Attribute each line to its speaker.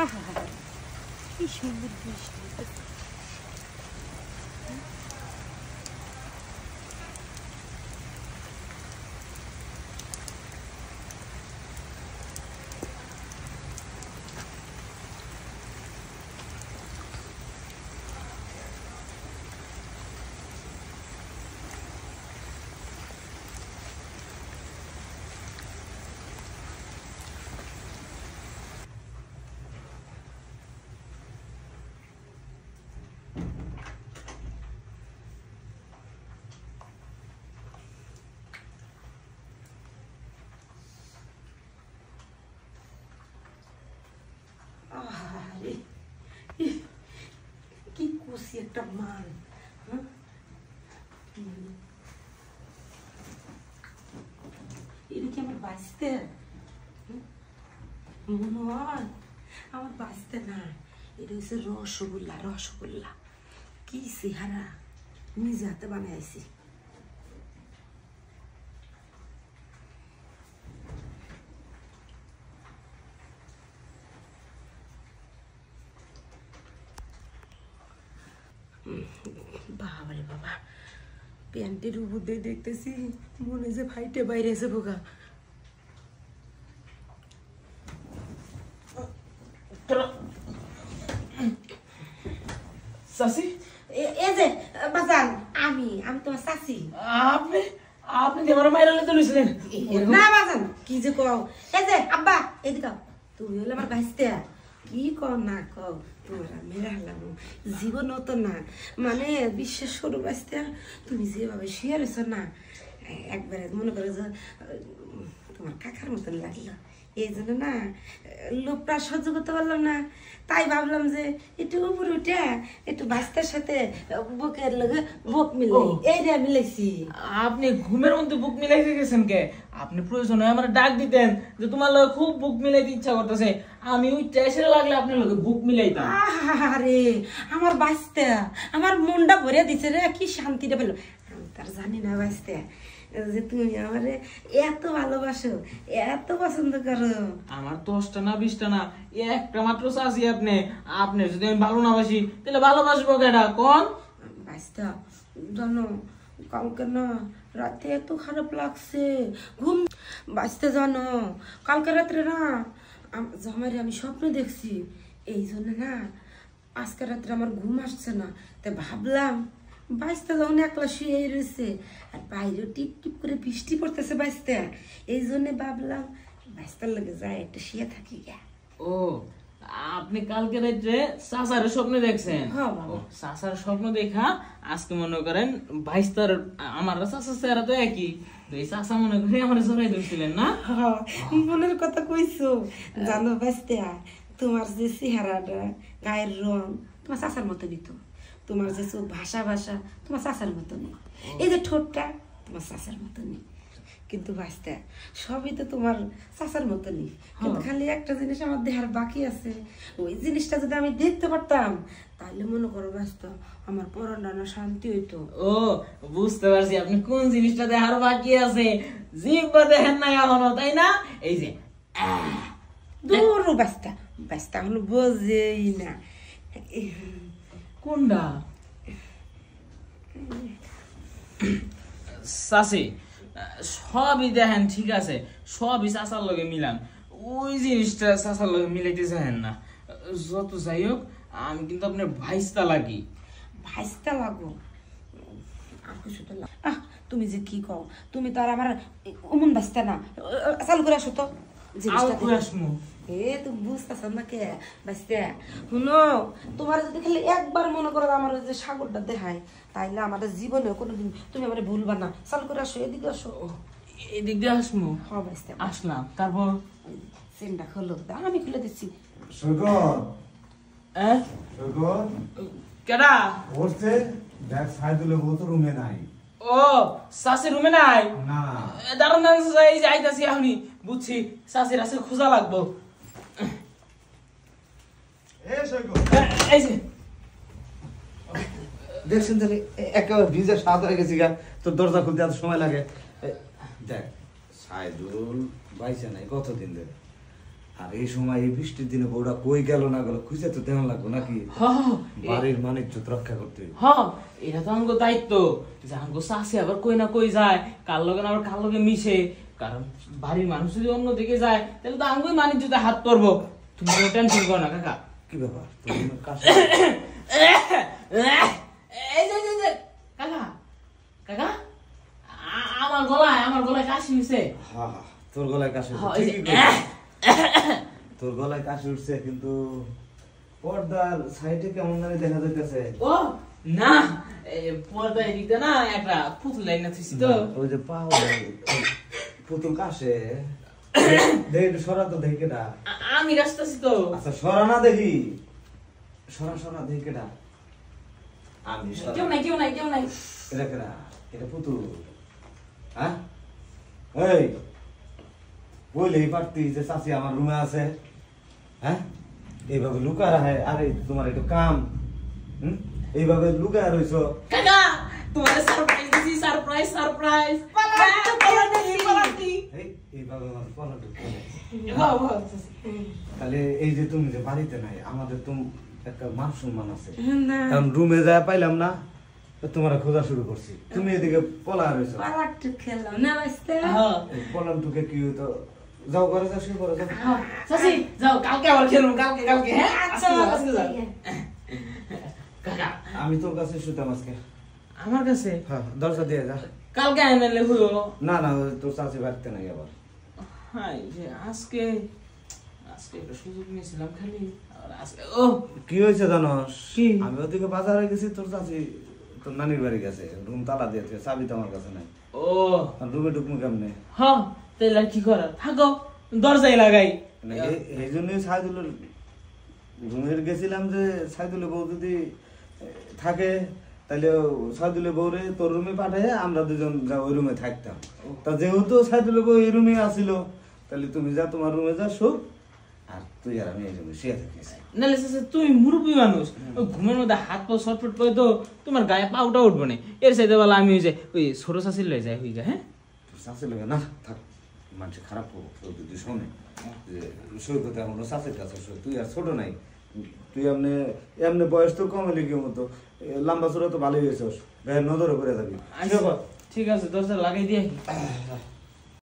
Speaker 1: আহা কি সুন্দর বৃষ্টি। কি কুসি একটা মাল। এটা কি আমার বাঁচতে মনে হয়? আমার বাঁচতে না, এটা হচ্ছে রসগোল্লা। রসগোল্লা কি চেহারা, নিজে হাতে বানাইছি। বাবারে বাবা, প্যান্টের উপর দিয়ে দেখতেছি মনে যে ফাইটে বাইরে এসে বোকা।
Speaker 2: চাচি
Speaker 1: এই যে বাজান, আমি তোমার চাচি।
Speaker 2: আপনি আপনি আমার মাইরালে তো লইছিলেন
Speaker 1: না বাজান, কি যে কও। এই যে আব্বা এদিকে তুমি হলে আমার ভাইস্তে। কি কও না কও, তোমার মেরা হলাম জীবন হতো না। মানে বিশ্বাস করো ভাইস্তে, তুমি যেভাবে শুয়ে রয়েছ না, একবারে মনে করো যে তোমার কাকার মতন লাগলো। এই জন্য না লোকটা সহ্য করতে পারলাম না, তাই ভাবলাম যে একটু উপরে উঠে একটু বাস্তার সাথে বুকের লগে বুক মিলাই এই রে মিলাইছি।
Speaker 2: আপনি ঘুমের মধ্যে বুক মিলাইতে গেছেন কে? আপনি প্রয়োজন হয় আমার ডাক দিতেন যে তোমার লগে খুব বুক মিলাইতে ইচ্ছা করতেছে, আমি ওই টেসে লাগলে আপনার লগে বুক মিলাইতাম।
Speaker 1: আরে আমার বাঁচতে আমার মনটা ভরে দিছে রে, কি শান্তিটা পেলো। আমি তার জানি না বাঁচতে যে তুমি আমারে এত ভালোবাসো, এত পছন্দ করো।
Speaker 2: আমার 10টা না 20টা না, একটা মাত্র চাচি আপনি। আপনি যদি আমি ভালো না বাসি তাহলে ভালোবাসবো কেডা কোন?
Speaker 1: বাঁচতে জানো কালকে না রাতে এত খারাপ লাগছে, ঘুম বাঁচতে জানো কালকে রাত্রে না জামাইরে আমি স্বপ্ন দেখছি। এই জন্য না আজকে রাত্রে আমার ঘুম আসছে না, তাই ভাবলাম বাইশটা যখন একলা শুয়ে রয়েছে আর বাইরেও টিপ টিপ করে বৃষ্টি পড়তেছে বাইশটা, এই জন্য ভাবলাম বাইশটার লগে যায় একটা শুয়ে থাকি গা।
Speaker 2: ও আপনি কালকে রাত্রে চাচার স্বপ্ন দেখছেন?
Speaker 1: হ্যাঁ বাবা,
Speaker 2: চাচার স্বপ্ন দেখা আজকে মনে করেন 22টার আমার চাচার চেহারা তো একই, এই চাচা মনে করে আমার জড়াই ধরছিলেন না?
Speaker 1: মনের কথা কইছো। জানো বাইশটা তোমার যে চেহারাটা গায়ের রং তোমার চাচার মতো নিত, তোমার যে চোখ ভাষা ভাষা তোমার চাচার মতো নেই, এই যে ঠোঁটটা তোমার চাচার মতো নেই। কিন্তু বাঁচতে সবই তো তোমার চাচার মতো নেই, কিন্তু খালি একটা জিনিস আমার দেহার বাকি আছে। ওই জিনিসটা যদি আমি দেখতে পারতাম তাহলে মনে করো ব্যস্ত আমার পরনটা না শান্তি হইতো।
Speaker 2: ও বুঝতে পারছি আপনি কোন জিনিসটা দেখার বাকি আছে, জিব্বা দেখেন না এখনো, তাই না? এই যে
Speaker 1: দূর ব্যস্তা ব্যস্তা এখনো বোঝেই না।
Speaker 2: কোনটা? চাচি সবই দেখেন ঠিক আছে, সবই চাচার লগে মিলান, ওই জিনিসটা চাচার লগে মিলাইতে চাহেন না। যত যাই হোক আমি কিন্তু আপনার ভাইস্তা লাগি।
Speaker 1: ভাইস্তা লাগো আর কিছু তো তুমি যে কি কও, তুমি তো আর আমার অমন ভাইস্তা না। চালু করে আসো তো এ তুমি বুঝতেছ না কে বাঁচতে। শুনো তোমার যদি খালি একবার মনে করো আমার যে সাগরটা দেখায় তাইলে আমাদের জীবনে কোনোদিন তুমি আমার ভুলবা না। চালু করে আসো, এদিকে আসো।
Speaker 2: এদিক দিয়ে আসমু?
Speaker 1: হ্যাঁ বাঁচতে
Speaker 2: আসলাম, তারপর
Speaker 1: চেনটা খোলো, আমি খুলে দিচ্ছি।
Speaker 2: কেডা
Speaker 3: বসতে দেখ সাইদুলের বউ তো রুমে নাই।
Speaker 2: ও চাষি রুমে নাই?
Speaker 3: না
Speaker 2: দাঁড়ান এই যে আইতাছি এখনি, বুঝছি চাষির আছে খোঁজা লাগবো। এই যে
Speaker 3: দেখছেন তাহলে একেবারে ভিজে সাত হয়ে গেছি গা, তোর দরজা খুলতে এত সময় লাগে। দেখ সাইদুল বাইসে নাই কতদিন ধরে, আর এই সময় এই বৃষ্টির দিনে বউটা কই গেল না গেল খুঁজে তো দেওয়া লাগবে নাকি বাড়ির মানিজ্য রক্ষা করতে হবে।
Speaker 2: এটা তো আমাকে দায়িত্ব যে আমাকে চাষি আবার কই না কই যায়, কার লগে না আবার কার লগে মিশে, কারণ বাড়ির মানুষ যদি অন্য দিকে যায় তাহলে তো আমাকে বাণিজ্যতে হাত পড়বো। তুমি কোনো টেনশন করো না কাকা।
Speaker 3: কি ব্যাপার তুমি
Speaker 2: কাকা কাকা আমার গলায় কাশি হয়েছে।
Speaker 3: তোর গলায় কাশি তোর গলায় কাশি উঠছে, কিন্তু পর্দার সাইডে কেমন জানি দেখা যাইতেছে।
Speaker 2: ও না, পর্দা এদিকে না একটা পুতুল লাইন আছে তো,
Speaker 3: ওই যে পাও পুতুল কাশে দেখি সরা তো দেখি না,
Speaker 2: আমি রাস্তাছি তো।
Speaker 3: আচ্ছা সরা না দেখি, সরা দেখি কেডা? আমি
Speaker 2: কেউ নাই
Speaker 3: এটা কেডা? এটা পুতুল? হ্যাঁ এই বলেই পারতি যে চাচি আমার রুমে আছে। হ্যাঁ এইভাবে লুকা রাখে? আরে তোমার একটু কাম, এইভাবে লুকায় রইছো।
Speaker 2: কাকা তোমার সারপ্রাইজ দিছি, সারপ্রাইজ
Speaker 3: এইভাবে আমার পলা ঢুকে।
Speaker 2: বাহ
Speaker 3: তাহলে এই যে তুমি যে বাড়িতে নাই, আমাদের তো একটা মান সম্মান আছে,
Speaker 1: না
Speaker 3: কারণ রুমে যায় পাইলাম না, তো তোমার খোঁজা শুরু করছি, তুমি এদিকে পলা রয়েছো।
Speaker 1: পালাটু খেলাম না বাঁচতে।
Speaker 3: পলাম টুকে কি হইতো? যাও ঘরে যাও, শুয়ে পড়ো যাও।
Speaker 2: চাচি যাও, কালকে আবার খেলুম, কালকে হ্যাঁ।
Speaker 1: আচ্ছা
Speaker 2: আজকে যাও। কাকা
Speaker 3: আমি তোর কাছে শুতাম আজকে।
Speaker 2: আমার কাছে?
Speaker 3: হ্যাঁ দরজা দিয়ে যা।
Speaker 2: কালকে আনলে হলো
Speaker 3: না না, তোর চাচি বাড়িতে নাই আবার।
Speaker 2: হাই যে আজকে একটা সুযোগ নিয়েছিলাম খালি, আর আজকে
Speaker 3: কি হয়েছে জানোস?
Speaker 2: কি?
Speaker 3: আমি ওদিকে বাজারে গেছি, তোর চাচি তোর নানির বাড়ি গেছে, রুম তালা দিয়েছে, চাবি তো আমার কাছে নাই।
Speaker 2: ও
Speaker 3: রুমে ঢুকবো কেমনে?
Speaker 2: হ্যাঁ তাইলে আর কি করার, থাকো দরজায় লাগাই।
Speaker 3: এই জন্যই সাইদুলের রুমের গেছিলাম, যে সাইদুলের বউ যদি থাকে তাহলে সাইদুলের বউরে তোর রুমে পাঠায় আমরা দুজন যা ওই রুমে থাকতাম। তা যেহেতু সাইদুলের বউ এই রুমে আসিল, তাহলে তুমি যা তোমার রুমে যা শোক, আর তুই আর আমি এই রুমে শুয়ে থাকিস।
Speaker 2: নাহলে তুমি মুরব্বী মানুষ, ওই ঘুমের মধ্যে হাত পা শর্টফট করে তো তোমার গায়ে পাউটা উঠবো না। এর সাথে বেলা আমি ওই ছোট শাশির লয়ে যাই হইগা। হ্যাঁ
Speaker 3: তোর শাশুর লাগে না থাক, মানুষ খারাপ হোক যদি শোনে যে সৈকত এখন শাশুর কাছে শোয়, তুই আর ছোট নাই, তুই এমনি বয়স তো কম হলে কি মতো, লম্বা চূড়া তো ভালোই হয়েছ, গায়ের নজরও করে যাবি।
Speaker 2: ঠিক আছে, দরজা লাগাই দিয়ে